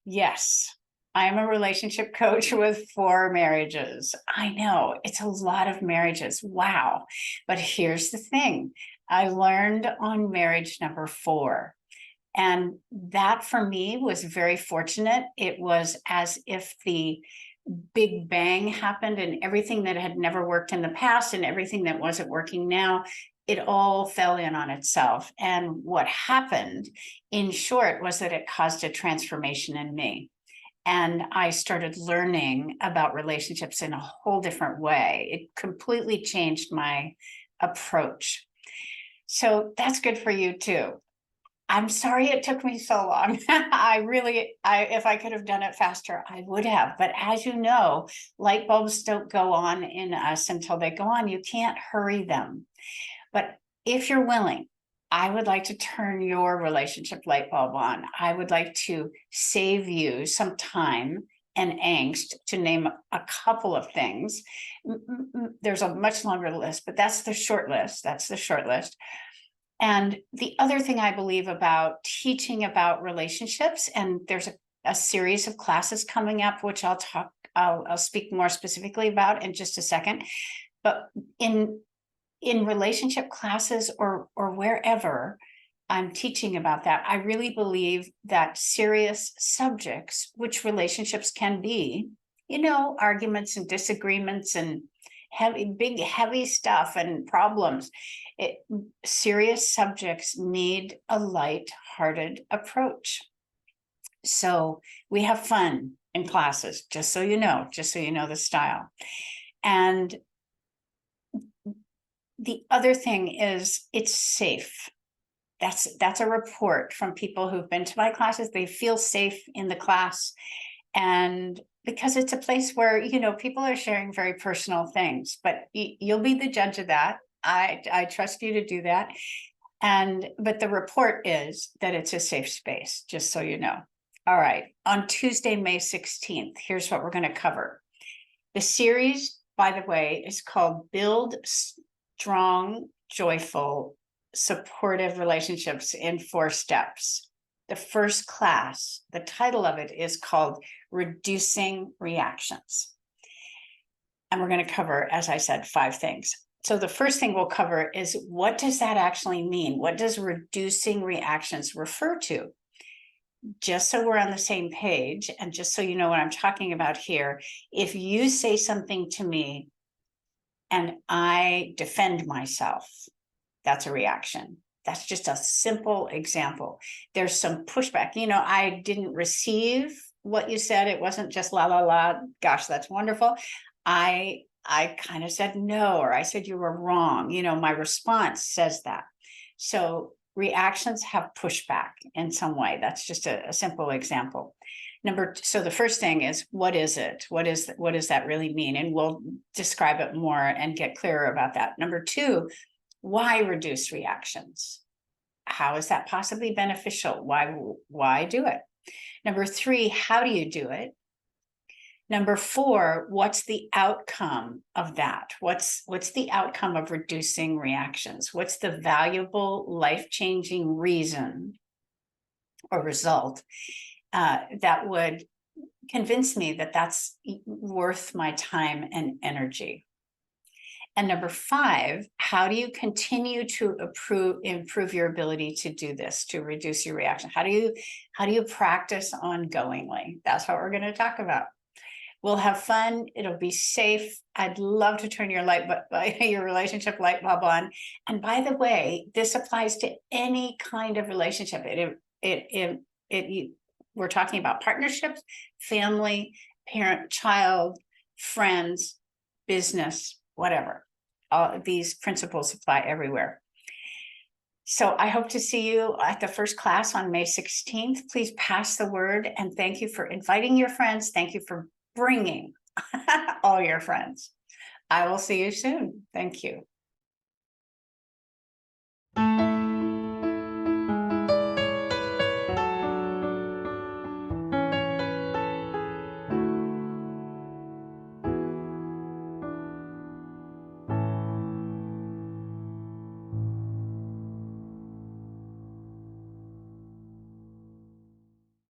Yes, I'm a relationship coach with 4 marriages. I know it's a lot of marriages. Wow. But here's the thing. I learned on marriage number 4. And that for me was very fortunate. It was as if the big bang happened and everything that had never worked in the past and everything that wasn't working now, it all fell in on itself. And what happened, in short, was that it caused a transformation in me. And I started learning about relationships in a whole different way. It completely changed my approach. So that's good for you too. I'm sorry it took me so long. If I could have done it faster, I would have. But as you know, light bulbs don't go on in us until they go on. You can't hurry them. But if you're willing, I would like to turn your relationship light bulb on. I would like to save you some time and angst, to name a couple of things. There's a much longer list, but that's the short list. That's the short list. And the other thing I believe about teaching about relationships, and there's a series of classes coming up, which I'll speak more specifically about in just a second. But in relationship classes or wherever I'm teaching about that, I really believe that serious subjects, which relationships can be, arguments and disagreements and big, heavy stuff and problems. Serious subjects need a light-hearted approach. So we have fun in classes, just so you know the style. And the other thing is it's safe. That's a report from people who've been to my classes. They feel safe in the class. And because it's a place where, people are sharing very personal things, but you'll be the judge of that. I trust you to do that. But the report is that it's a safe space, just so you know. All right. On Tuesday, May 16th, here's what we're going to cover. The series, by the way, is called Build Strong, Joyful, Supportive Relationships in 4 Steps. The first class, the title of it is called Reducing Reactions. And we're going to cover, as I said, 5 things. So the first thing we'll cover is, what does that actually mean? What does reducing reactions refer to? Just so we're on the same page, and just so you know what I'm talking about here, if you say something to me and I defend myself, that's a reaction. That's just a simple example. There's some pushback. I didn't receive what you said. It wasn't just la, la, la. Gosh, that's wonderful. I kind of said no, or I said you were wrong. My response says that. So reactions have pushback in some way. That's just a simple example. So the first thing is, what is it? What does that really mean? And we'll describe it more and get clearer about that. Number 2, why reduce reactions? How is that possibly beneficial? Why do it? Number 3, how do you do it? Number 4, what's the outcome of that? What's the outcome of reducing reactions? What's the valuable, life-changing reason or result that would convince me that that's worth my time and energy? And number 5, how do you continue to improve your ability to do this, to reduce your reaction? How do you practice ongoingly? That's what we're going to talk about. We'll have fun. It'll be safe. I'd love to turn your your relationship light bulb on. And by the way, this applies to any kind of relationship. We're talking about partnerships, family, parent, child, friends, business, whatever. All these principles apply everywhere. So I hope to see you at the first class on May 16th. Please pass the word, and thank you for inviting your friends. Thank you for bringing all your friends. I will see you soon. Thank you.